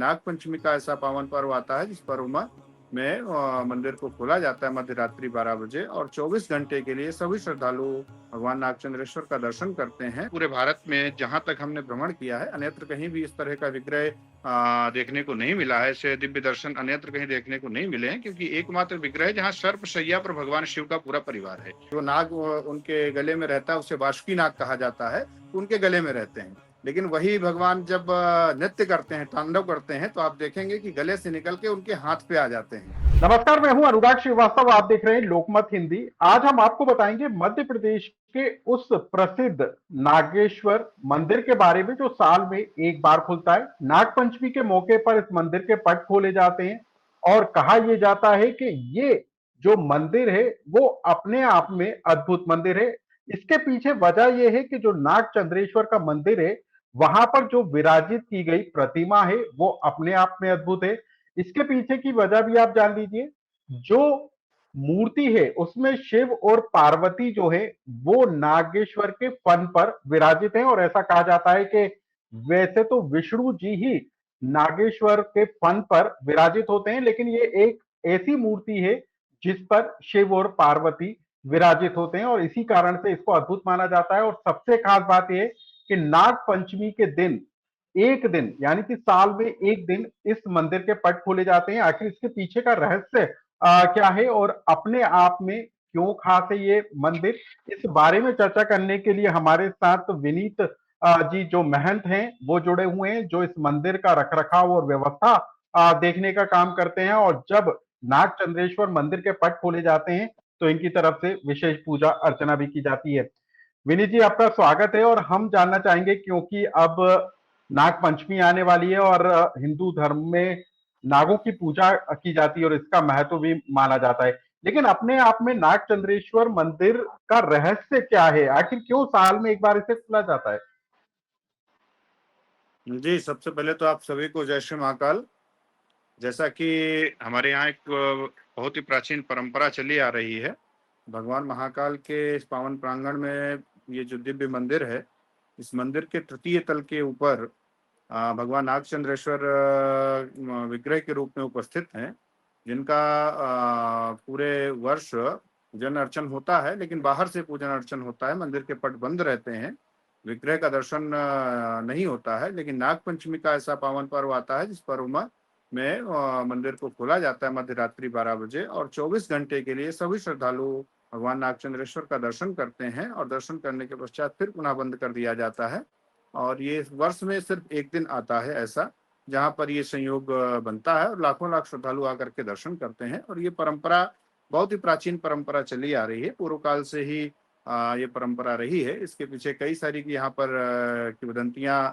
नाग पंचमी का ऐसा पावन पर्व आता है जिस पर्व में मंदिर को खोला जाता है मध्य रात्रि 12 बजे और 24 घंटे के लिए सभी श्रद्धालु भगवान नागचंद्रेश्वर का दर्शन करते हैं। पूरे भारत में जहां तक हमने भ्रमण किया है अन्यत्र कहीं भी इस तरह का विग्रह देखने को नहीं मिला है। ऐसे दिव्य दर्शन अन्यत्र कहीं देखने को नहीं मिले हैं, क्योंकि एकमात्र विग्रह है जहाँ सर्प शैया पर भगवान शिव का पूरा परिवार है। जो नाग उनके गले में रहता है उसे बासुकी नाग कहा जाता है, उनके गले में रहते हैं। लेकिन वही भगवान जब नृत्य करते हैं, तांडव करते हैं, तो आप देखेंगे कि गले से निकल के उनके हाथ पे आ जाते हैं। नमस्कार, मैं हूं अनुराग श्रीवास्तव। आप देख रहे हैं लोकमत हिंदी। आज हम आपको बताएंगे मध्य प्रदेश के उस प्रसिद्ध नागेश्वर मंदिर के बारे में जो साल में एक बार खुलता है। नागपंचमी के मौके पर इस मंदिर के पट खोले जाते हैं और कहा यह जाता है कि ये जो मंदिर है वो अपने आप में अद्भुत मंदिर है। इसके पीछे वजह यह है कि जो नाग चंद्रेश्वर का मंदिर है वहां पर जो विराजित की गई प्रतिमा है वो अपने आप में अद्भुत है। इसके पीछे की वजह भी आप जान लीजिए। जो मूर्ति है उसमें शिव और पार्वती जो है वो नागेश्वर के फन पर विराजित हैं और ऐसा कहा जाता है कि वैसे तो विष्णु जी ही नागेश्वर के फन पर विराजित होते हैं, लेकिन ये एक ऐसी मूर्ति है जिस पर शिव और पार्वती विराजित होते हैं और इसी कारण से इसको अद्भुत माना जाता है। और सबसे खास बात यह कि नाग पंचमी के दिन एक दिन यानी कि साल में एक दिन इस मंदिर के पट खोले जाते हैं। आखिर इसके पीछे का रहस्य क्या है और अपने आप में क्यों खास है ये मंदिर, इस बारे में चर्चा करने के लिए हमारे साथ विनीत जी जो महंत हैं वो जुड़े हुए हैं, जो इस मंदिर का रखरखाव और व्यवस्था देखने का काम करते हैं। और जब नाग चंद्रेश्वर मंदिर के पट खोले जाते हैं तो इनकी तरफ से विशेष पूजा अर्चना भी की जाती है। विनीत जी, आपका स्वागत है। और हम जानना चाहेंगे, क्योंकि अब नाग पंचमी आने वाली है और हिंदू धर्म में नागों की पूजा की जाती है और इसका महत्व भी माना जाता है, लेकिन अपने आप में नाग चंद्रेश्वर मंदिर का रहस्य क्या है? आखिर क्यों साल में एक बार इसे खोला जाता है? जी, सबसे पहले तो आप सभी को जय श्री महाकाल। जैसा कि हमारे यहाँ एक बहुत ही प्राचीन परंपरा चली आ रही है, भगवान महाकाल के इस पावन प्रांगण में ये जो दिव्य मंदिर है, इस मंदिर के तृतीय तल के ऊपर भगवान नागचंद्रेश्वर विग्रह के रूप में उपस्थित हैं, जिनका पूरे वर्ष पूजन अर्चन होता है, लेकिन बाहर से पूजन अर्चन होता है। मंदिर के पट बंद रहते हैं, विग्रह का दर्शन नहीं होता है। लेकिन नाग पंचमी का ऐसा पावन पर्व आता है जिस पर्व में मंदिर को खोला जाता है मध्य रात्रि 12 बजे और 24 घंटे के लिए सभी श्रद्धालु भगवान नागचंद्रेश्वर का दर्शन करते हैं और दर्शन करने के पश्चात फिर पुनः बंद कर दिया जाता है। और ये वर्ष में सिर्फ एक दिन आता है ऐसा, जहाँ पर ये संयोग बनता है और लाखों लाख श्रद्धालु आकर के दर्शन करते हैं। और ये परंपरा बहुत ही प्राचीन परंपरा चली आ रही है, पूर्व काल से ही ये परंपरा रही है। इसके पीछे कई सारी की यहाँ पर किंवदंतियां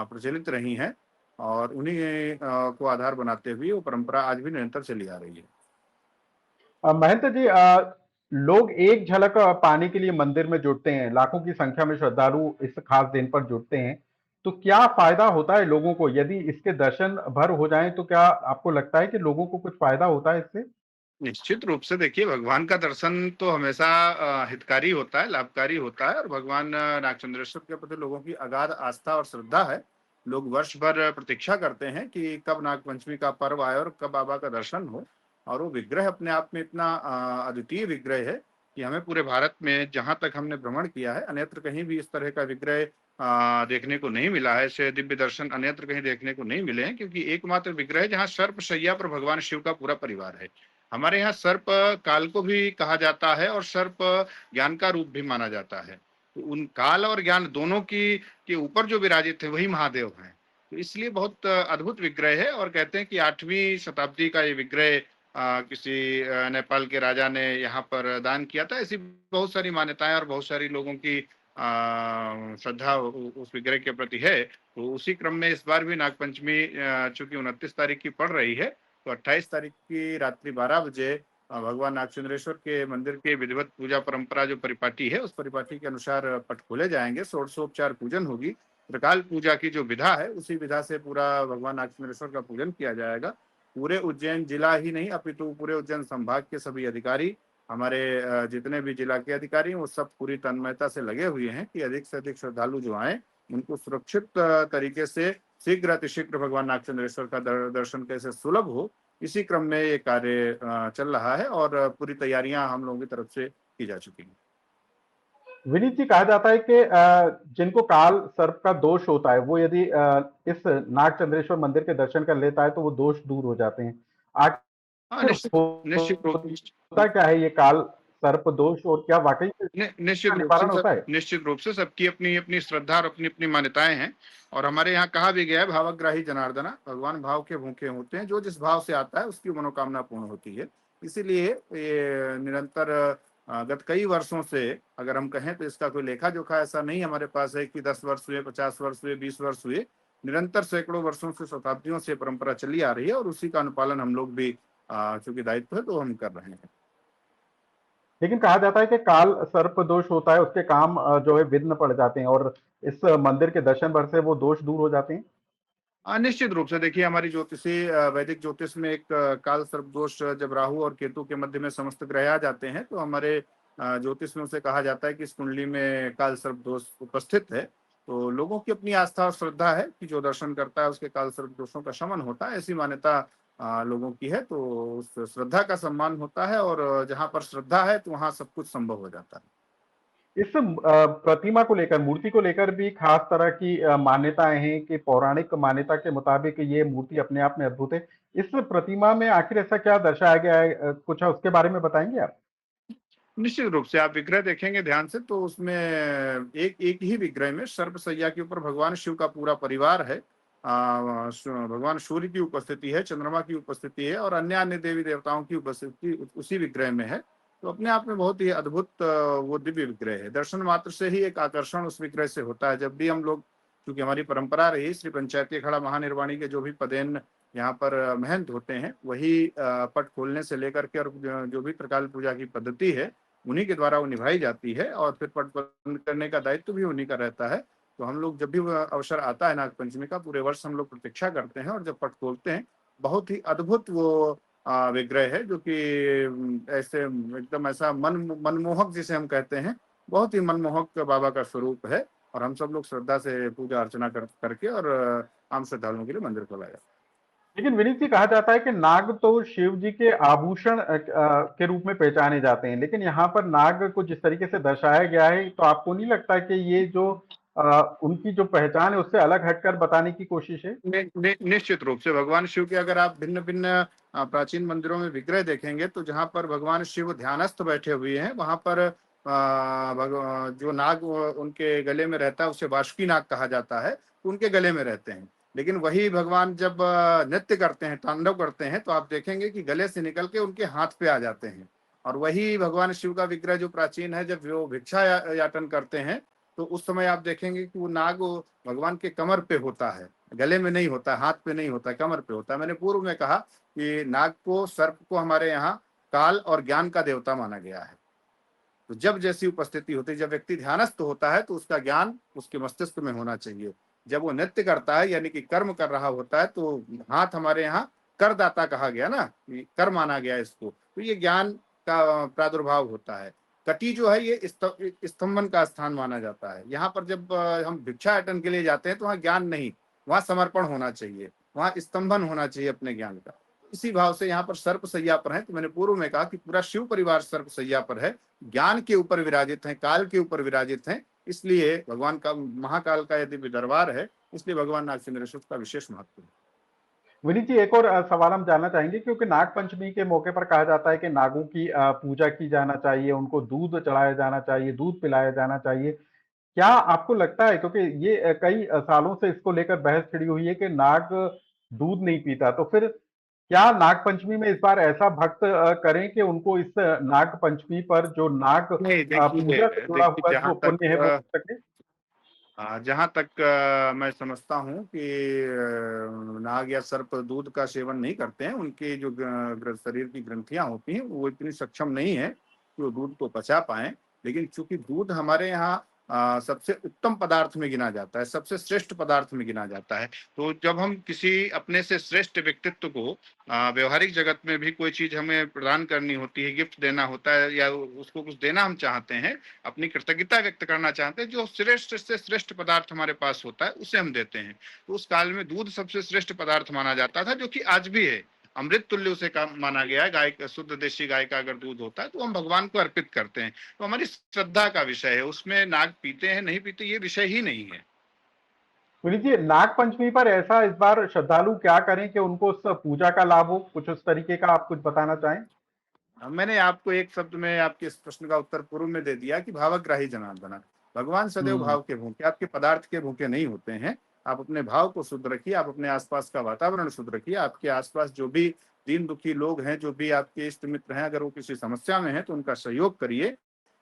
प्रचलित रही हैं और उन्हीं को आधार बनाते हुए वो परंपरा आज भी निरंतर चली आ रही है। महंत जी, लोग एक झलक पाने के लिए मंदिर में जुटते हैं, लाखों की संख्या में श्रद्धालु इस खास दिन पर जुटते हैं, तो क्या फायदा होता है लोगों को? यदि इसके दर्शन भर हो जाएं तो क्या आपको लगता है कि लोगों को कुछ फायदा होता है इससे? निश्चित रूप से देखिए, भगवान का दर्शन तो हमेशा हितकारी होता है, लाभकारी होता है। और भगवान नागचंद्रेश्वर के प्रति लोगों की अगाध आस्था और श्रद्धा है। लोग वर्ष भर प्रतीक्षा करते हैं कि कब नागपंचमी का पर्व आए और कब बाबा का दर्शन हो। और वो विग्रह अपने आप में इतना अद्वितीय विग्रह है कि हमें पूरे भारत में जहां तक हमने भ्रमण किया है अन्यत्र कहीं भी इस तरह का विग्रह देखने को नहीं मिला है। ऐसे दिव्य दर्शन अन्यत्र कहीं देखने को नहीं मिले हैं, क्योंकि एकमात्र विग्रह है जहाँ सर्प शैया पर भगवान शिव का पूरा परिवार है। हमारे यहाँ सर्प काल को भी कहा जाता है और सर्प ज्ञान का रूप भी माना जाता है। तो उन काल और ज्ञान दोनों की के ऊपर जो विराजित है वही महादेव हैं। तो इसलिए बहुत अद्भुत विग्रह है। और कहते हैं कि 8वीं शताब्दी का ये विग्रह किसी नेपाल के राजा ने यहाँ पर दान किया था। ऐसी बहुत सारी मान्यताएं और बहुत सारी लोगों की श्रद्धा उस विग्रह के प्रति है। तो उसी क्रम में इस बार भी नागपंचमी चूंकि 29 तारीख की पड़ रही है, तो 28 तारीख की रात्रि 12 बजे भगवान नागचंद्रेश्वर के मंदिर के विधिवत पूजा परंपरा जो परिपाटी है, उस परिपाटी के अनुसार पट खोले जाएंगे, षोडशोपचार पूजन होगी। त्रिकाल पूजा की जो विधा है उसी विधा से पूरा भगवान नागचंद्रेश्वर का पूजन किया जाएगा। पूरे उज्जैन जिला ही नहीं अपितु पूरे उज्जैन संभाग के सभी अधिकारी, हमारे जितने भी जिला के अधिकारी हैं, वो सब पूरी तन्मयता से लगे हुए हैं कि अधिक से अधिक श्रद्धालु जो आए उनको सुरक्षित तरीके से शीघ्र अतिशीघ्र भगवान नागचंद्रेश्वर का दर्शन कैसे सुलभ हो, इसी क्रम में ये कार्य चल रहा है और पूरी तैयारियां हम लोगों की तरफ से की जा चुकी हैं। विनीत जी, कहा जाता है कि जिनको काल सर्प का दोष होता है वो यदि इस नागचंद्रेश्वर मंदिर के दर्शन कर लेता है तो वो दोष दूर हो जाते हैं। हाँ, आखिर निश्चित रूप होता क्या है ये काल सर्प दोष, और क्या वाकई में इसका निश्चित रूप से निवारण होता है? सबकी अपनी अपनी श्रद्धा और अपनी अपनी मान्यताएं हैं। और हमारे यहाँ कहा भी गया है, भावग्राही जनार्दना, भगवान भाव के भूखे होते हैं, जो जिस भाव से आता है उसकी मनोकामना पूर्ण होती है। इसीलिए ये निरंतर गत कई वर्षों से अगर हम कहें तो इसका कोई लेखा जोखा ऐसा नहीं हमारे पास है कि 10 वर्ष हुए, 50 वर्ष हुए, 20 वर्ष हुए। निरंतर सैकड़ों वर्षों से, शताब्दियों से परंपरा चली आ रही है और उसी का अनुपालन हम लोग भी चूंकि दायित्व है तो हम कर रहे हैं। लेकिन कहा जाता है कि काल सर्प दोष होता है, उसके काम जो है विघ्न पड़ जाते हैं, और इस मंदिर के दर्शन भर से वो दोष दूर हो जाते हैं। निश्चित रूप से देखिए, हमारी ज्योतिषी वैदिक ज्योतिष में एक काल सर्प दोष जब राहु और केतु के मध्य में समस्त ग्रह आ जाते हैं तो हमारे ज्योतिष में उसे कहा जाता है कि इस कुंडली में काल सर्प दोष उपस्थित है। तो लोगों की अपनी आस्था और श्रद्धा है कि जो दर्शन करता है उसके काल सर्प दोषों का शमन होता है, ऐसी मान्यता लोगों की है। तो उस श्रद्धा का सम्मान होता है और जहाँ पर श्रद्धा है तो वहाँ सब कुछ संभव हो जाता है। इस प्रतिमा को लेकर, मूर्ति को लेकर भी खास तरह की मान्यताएं हैं कि पौराणिक मान्यता के मुताबिक ये मूर्ति अपने आप में अद्भुत है। इस प्रतिमा में आखिर ऐसा क्या दर्शाया गया है, कुछ उसके बारे में बताएंगे आप? निश्चित रूप से आप विग्रह देखेंगे ध्यान से तो उसमें एक एक ही विग्रह में सर्पसैया के ऊपर भगवान शिव का पूरा परिवार है। भगवान सूर्य की उपस्थिति है, चंद्रमा की उपस्थिति है और अन्य अन्य देवी देवताओं की उपस्थिति उसी विग्रह में है। तो अपने आप में बहुत ही अद्भुत वो दिव्य विग्रह है। दर्शन मात्र से ही एक आकर्षण उस विग्रह से होता है। जब भी हम लोग, क्योंकि हमारी परंपरा रही, श्री पंचायती अखाड़ा महानिर्वाणी के जो भी पदेन यहाँ पर महंत होते हैं वही पट खोलने से लेकर के और जो भी त्रिकाल पूजा की पद्धति है उन्हीं के द्वारा वो निभाई जाती है और फिर पट बंद करने का दायित्व भी उन्हीं का रहता है। तो हम लोग जब भी वह अवसर आता है नागपंचमी का, पूरे वर्ष हम लोग प्रतीक्षा करते हैं और जब पट खोलते हैं बहुत ही अद्भुत वो विग्रह है जो कि ऐसे एकदम ऐसा मनमोहक जिसे हम कहते हैं, बहुत ही मनमोहक बाबा का स्वरूप है। और हम सब लोग श्रद्धा से पूजा अर्चना करके और आम श्रद्धालुओं के लिए मंदिर को लाया। लेकिन विनीत जी, कहा जाता है कि नाग तो शिव जी के आभूषण के रूप में पहचाने जाते हैं, लेकिन यहाँ पर नाग को जिस तरीके से दर्शाया गया है तो आपको नहीं लगता कि ये जो उनकी जो पहचान है उससे अलग हटकर बताने की कोशिश है? निश्चित रूप से भगवान शिव के अगर आप भिन्न भिन्न प्राचीन मंदिरों में विग्रह देखेंगे तो जहाँ पर भगवान शिव ध्यानस्थ बैठे हुए हैं वहां पर जो नाग उनके गले में रहता है उसे वासुकी नाग कहा जाता है, तो उनके गले में रहते हैं। लेकिन वही भगवान जब नृत्य करते हैं, तांडव करते हैं, तो आप देखेंगे कि गले से निकल के उनके हाथ पे आ जाते हैं। और वही भगवान शिव का विग्रह जो प्राचीन है, जब वो भिक्षा याटन करते हैं तो उस समय आप देखेंगे कि वो नाग भगवान के कमर पे होता है, गले में नहीं होता, हाथ पे नहीं होता, कमर पे होता है। मैंने पूर्व में कहा कि नाग को, सर्प को हमारे यहाँ काल और ज्ञान का देवता माना गया है। तो जब जैसी उपस्थिति होती है, जब व्यक्ति ध्यानस्थ होता है तो उसका ज्ञान उसके मस्तिष्क में होना चाहिए। जब वो नृत्य करता है यानी कि कर्म कर रहा होता है तो हाथ हमारे यहाँ करदाता कहा गया ना, कर माना गया इसको, तो ये ज्ञान का प्रादुर्भाव होता है। कटी जो है ये स्तंभन का स्थान माना जाता है। यहाँ पर जब हम भिक्षाटन के लिए जाते हैं तो वहाँ ज्ञान नहीं, वहाँ समर्पण होना चाहिए, वहाँ स्तंभन होना चाहिए अपने ज्ञान का। इसी भाव से यहाँ पर सर्प सैया पर है। तो मैंने पूर्व में कहा कि पूरा शिव परिवार सर्प सैया पर है, ज्ञान के ऊपर विराजित है, काल के ऊपर विराजित है। इसलिए भगवान का, महाकाल का यदि दरबार है, इसलिए भगवान नागचंद्रेश्वर का विशेष महत्व है। विनीत जी, एक और सवाल हम जानना चाहेंगे, क्योंकि नाग पंचमी के मौके पर कहा जाता है कि नागों की पूजा की जाना चाहिए, उनको दूध चढ़ाया जाना चाहिए, दूध पिलाया जाना चाहिए। क्या आपको लगता है, क्योंकि ये कई सालों से इसको लेकर बहस छिड़ी हुई है कि नाग दूध नहीं पीता, तो फिर क्या नाग पंचमी में इस बार ऐसा भक्त करें कि उनको इस नाग पंचमी पर जो नाग नहीं, पूजा से देखिए जुड़ा देखिए हुआ जहां जो पुण्य है वो तक मिल सके? जहां तक मैं समझता हूं कि नाग या सर्प दूध का सेवन नहीं करते हैं। उनकी जो शरीर की ग्रंथियां होती हैं वो इतनी सक्षम नहीं है कि वो दूध को पचा पाए। लेकिन चूंकि दूध हमारे यहाँ सबसे उत्तम पदार्थ में गिना जाता है, सबसे श्रेष्ठ पदार्थ में गिना जाता है। तो जब हम किसी अपने से श्रेष्ठ व्यक्तित्व को व्यवहारिक जगत में भी कोई चीज हमें प्रदान करनी होती है, गिफ्ट देना होता है या उसको कुछ देना हम चाहते हैं, अपनी कृतज्ञता व्यक्त करना चाहते हैं, जो श्रेष्ठ से श्रेष्ठ पदार्थ हमारे पास होता है उसे हम देते हैं। तो उस काल में दूध सबसे श्रेष्ठ पदार्थ माना जाता था, जो कि आज भी है। अमृत तुल्य उसे माना गया है। गाय का, शुद्ध देशी गाय का अगर दूध होता है तो हम भगवान को अर्पित करते हैं। तो हमारी श्रद्धा का विषय है, उसमें नाग पीते हैं नहीं पीते ये विषय ही नहीं है। पुनीत जी, नाग पंचमी पर ऐसा इस बार श्रद्धालु क्या करें कि उनको उस पूजा का लाभ हो, कुछ उस तरीके का आप कुछ बताना चाहें? मैंने आपको एक शब्द में आपके इस प्रश्न का उत्तर पूर्व में दे दिया कि भावग्राही जनार्दन। भगवान सदैव हम्म। भाव के भूखे, आपके पदार्थ के भूखे नहीं होते हैं। आप अपने भाव को शुद्ध रखिए, आप अपने आसपास का वातावरण शुद्ध रखिए। आपके आसपास जो भी दीन दुखी लोग हैं, जो भी आपके इष्ट मित्र हैं, अगर वो किसी समस्या में हैं तो उनका सहयोग करिए।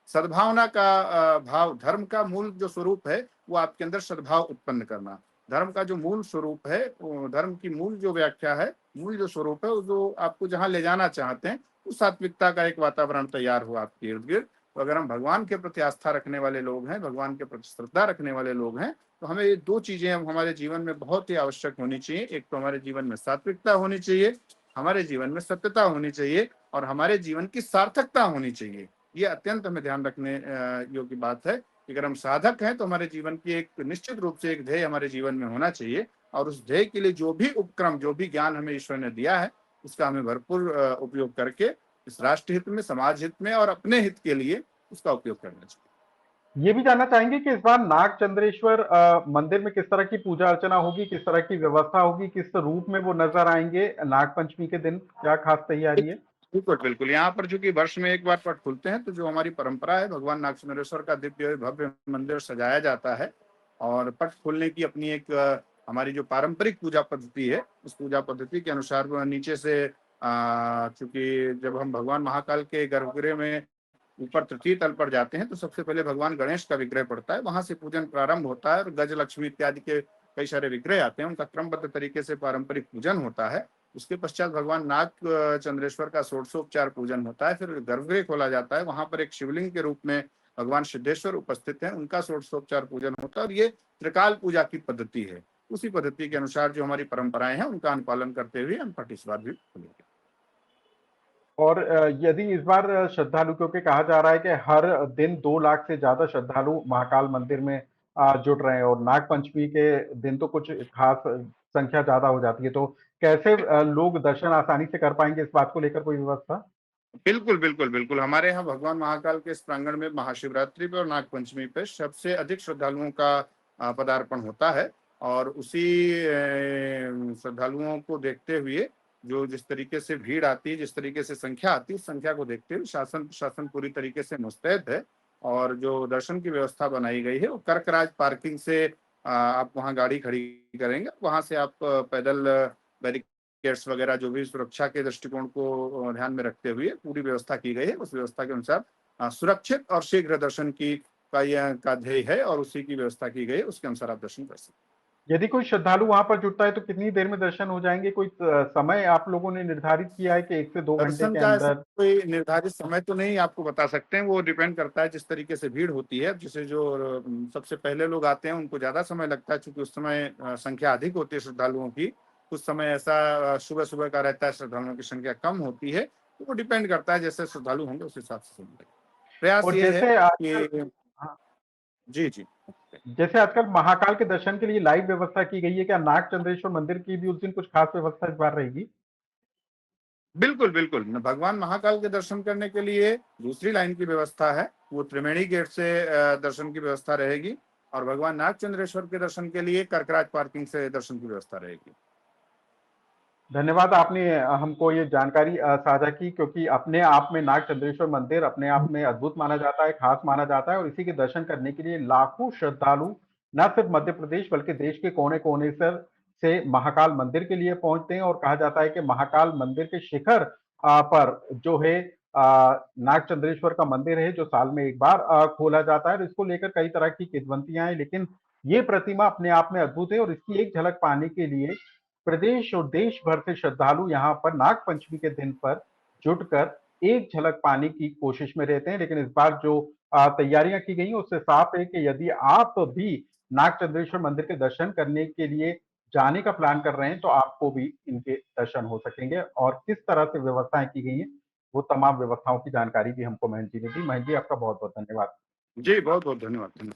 सद्भावना का भाव, धर्म का मूल जो स्वरूप है वो आपके अंदर सद्भाव उत्पन्न करना। धर्म का जो मूल स्वरूप है, धर्म की मूल जो व्याख्या है, मूल जो स्वरूप है, वो जो आपको जहाँ ले जाना चाहते हैं, उस सात्विकता का एक वातावरण तैयार हो आपके इर्द गिर्द। तो अगर हम भगवान के प्रति आस्था रखने वाले लोग हैं, भगवान के प्रति श्रद्धा रखने वाले लोग हैं, तो हमें ये दो चीजें हमारे जीवन में बहुत ही आवश्यक होनी चाहिए। एक तो हमारे जीवन में सात्विकता होनी चाहिए, हमारे जीवन में सत्यता होनी चाहिए, और हमारे जीवन की सार्थकता होनी चाहिए। ये अत्यंत हमें ध्यान रखने योग्य बात है कि अगर हम साधक हैं तो हमारे जीवन की एक निश्चित रूप से एक ध्येय हमारे जीवन में होना चाहिए, और उस ध्येय के लिए जो भी उपक्रम, जो भी ज्ञान हमें ईश्वर ने दिया है, उसका हमें भरपूर उपयोग करके इस राष्ट्र हित में, समाज हित में और अपने हित के लिए उसका उपयोग करना चाहिए। ये भी जानना चाहेंगे कि इस बार नाग चंद्रेश्वर मंदिर में किस तरह की पूजा अर्चना होगी, किस तरह की व्यवस्था होगी, किस रूप में वो नजर आएंगे नाग पंचमी के दिन, क्या खास तैयारी है? बिल्कुल बिल्कुल, यहाँ पर चूंकि वर्ष में एक बार पट खुलते हैं, तो जो हमारी परंपरा है, भगवान नागचंद्रेश्वर का दिव्य भव्य मंदिर सजाया जाता है। और पट खोलने की अपनी एक हमारी जो पारंपरिक पूजा पद्धति है, उस पूजा पद्धति के अनुसार वो नीचे से चूंकि जब हम भगवान महाकाल के गर्भगृह में ऊपर तृतीय तल पर जाते हैं, तो सबसे पहले भगवान गणेश का विग्रह पड़ता है, वहां से पूजन प्रारंभ होता है, और गज लक्ष्मी इत्यादि के कई सारे विग्रह आते हैं, उनका क्रमबद्ध तरीके से पारंपरिक पूजन होता है। उसके पश्चात भगवान नाग चंद्रेश्वर का षोडशोपचार पूजन होता है। फिर गर्भगृह खोला जाता है, वहां पर एक शिवलिंग के रूप में भगवान सिद्धेश्वर उपस्थित हैं, उनका षोडशोपचार पूजन होता है। और ये त्रिकाल पूजा की पद्धति है। उसी पद्धति के अनुसार जो हमारी परंपराएं हैं, उनका अनुपालन करते हुए हम पट इस बार भी खोलेंगे। और यदि इस बार श्रद्धालु, क्योंकि कहा जा रहा है कि हर दिन 2 लाख से ज्यादा श्रद्धालु महाकाल मंदिर में जुड़ रहे हैं, और नाग पंचमी के दिन तो कुछ खास संख्या ज्यादा हो जाती है, तो कैसे लोग दर्शन आसानी से कर पाएंगे, इस बात को लेकर कोई व्यवस्था? बिल्कुल बिल्कुल बिल्कुल, हमारे यहाँ भगवान महाकाल के इस प्रांगण में महाशिवरात्रि पे और नाग पंचमी पे सबसे अधिक श्रद्धालुओं का पदार्पण होता है। और उसी श्रद्धालुओं को देखते हुए, जो जिस तरीके से भीड़ आती है, जिस तरीके से संख्या आती है, उस संख्या को देखते हुए शासन प्रशासन पूरी तरीके से मुस्तैद है। और जो दर्शन की व्यवस्था बनाई गई है, वो कर्कराज पार्किंग से आप वहाँ गाड़ी खड़ी करेंगे, वहां से आप पैदल बैरिकेड्स वगैरह, जो भी सुरक्षा के दृष्टिकोण को ध्यान में रखते हुए पूरी व्यवस्था की गई है, उस व्यवस्था के अनुसार सुरक्षित और शीघ्र दर्शन की का ध्येय है, और उसी की व्यवस्था की गई है, उसके अनुसार आप दर्शन कर सकते हैं। यदि कोई श्रद्धालु वहां पर जुटता है तो कितनी देर में दर्शन हो जाएंगे? कोई समय आप लोगों ने निर्धारित किया है कि 1 से 2 घंटे दर्शन के का ऐसा अंदर? कोई निर्धारित समय तो नहीं आपको बता सकते हैं, वो डिपेंड करता है जिस तरीके से भीड़ होती है। जैसे जो सबसे पहले लोग आते हैं उनको ज्यादा समय लगता है, क्योंकि उस समय संख्या अधिक होती है श्रद्धालुओं की। कुछ समय ऐसा सुबह सुबह का रहता है, श्रद्धालुओं की संख्या कम होती है। तो वो डिपेंड करता है, जैसे श्रद्धालु होंगे उस हिसाब से समय लगेगा। प्रयास और ये है जैसे आजकल, कि हाँ, जी जी, जैसे आजकल महाकाल के दर्शन के लिए लाइव व्यवस्था की गई है, क्या नाग चंद्रेश्वर मंदिर की भी उस दिन कुछ खास व्यवस्था इस बार रहेगी? बिल्कुल बिल्कुल, भगवान महाकाल के दर्शन करने के लिए दूसरी लाइन की व्यवस्था है, वो त्रिवेणी गेट से दर्शन की व्यवस्था रहेगी। और भगवान नाग चंद्रेश्वर के दर्शन के लिए कर्कराज पार्किंग से दर्शन की व्यवस्था रहेगी। धन्यवाद, आपने हमको ये जानकारी साझा की, क्योंकि अपने आप में नाग चंद्रेश्वर मंदिर अपने आप में अद्भुत माना जाता है, खास माना जाता है, और इसी के दर्शन करने के लिए लाखों श्रद्धालु न सिर्फ मध्य प्रदेश बल्कि देश के कोने कोने से महाकाल मंदिर के लिए पहुंचते हैं। और कहा जाता है कि महाकाल मंदिर के शिखर पर जो है नाग चंद्रेश्वर का मंदिर है, जो साल में एक बार खोला जाता है, और इसको लेकर कई तरह की किंवदंतियां हैं, लेकिन ये प्रतिमा अपने आप में अद्भुत है, और इसकी एक झलक पाने के लिए प्रदेश और देश भर से श्रद्धालु यहाँ पर नाग पंचमी के दिन पर जुटकर एक झलक पाने की कोशिश में रहते हैं। लेकिन इस बार जो तैयारियां की गई हैं, उससे साफ है कि यदि आप भी नागचंद्रेश्वर मंदिर के दर्शन करने के लिए जाने का प्लान कर रहे हैं, तो आपको भी इनके दर्शन हो सकेंगे। और किस तरह से व्यवस्थाएं की गई हैं, वो तमाम व्यवस्थाओं की जानकारी भी हमको महेंद्र जी ने दी। महेंद्र जी, आपका बहुत बहुत धन्यवाद। जी, बहुत बहुत धन्यवाद।